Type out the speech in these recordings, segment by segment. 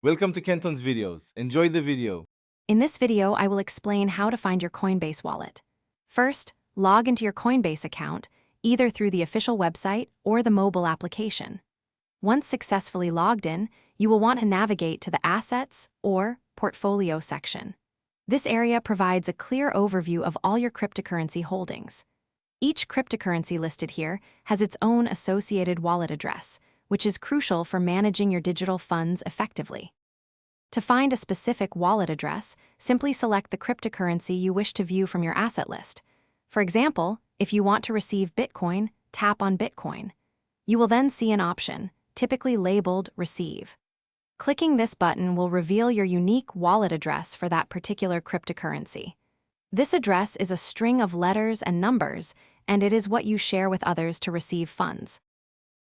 Welcome to Kenton's videos. Enjoy the video. In this video, I will explain how to find your Coinbase wallet. First, log into your Coinbase account, either through the official website or the mobile application. Once successfully logged in, you will want to navigate to the Assets or Portfolio section. This area provides a clear overview of all your cryptocurrency holdings. Each cryptocurrency listed here has its own associated wallet address, which is crucial for managing your digital funds effectively. To find a specific wallet address, simply select the cryptocurrency you wish to view from your asset list. For example, if you want to receive Bitcoin, tap on Bitcoin. You will then see an option, typically labeled Receive. Clicking this button will reveal your unique wallet address for that particular cryptocurrency. This address is a string of letters and numbers, and it is what you share with others to receive funds.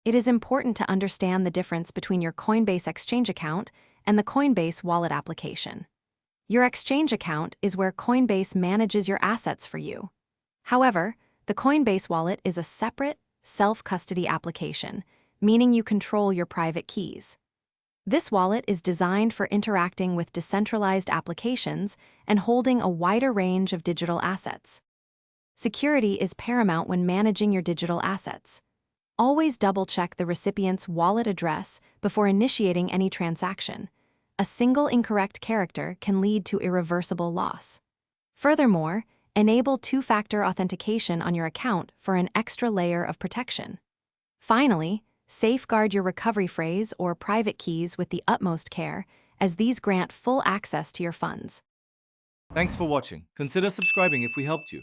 It is important to understand the difference between your Coinbase exchange account and the Coinbase wallet application. Your exchange account is where Coinbase manages your assets for you. However, the Coinbase wallet is a separate, self-custody application, meaning you control your private keys. This wallet is designed for interacting with decentralized applications and holding a wider range of digital assets. Security is paramount when managing your digital assets. Always double-check the recipient's wallet address before initiating any transaction. A single incorrect character can lead to irreversible loss. Furthermore, enable two-factor authentication on your account for an extra layer of protection. Finally, safeguard your recovery phrase or private keys with the utmost care, as these grant full access to your funds. Thanks for watching. Consider subscribing if we helped you.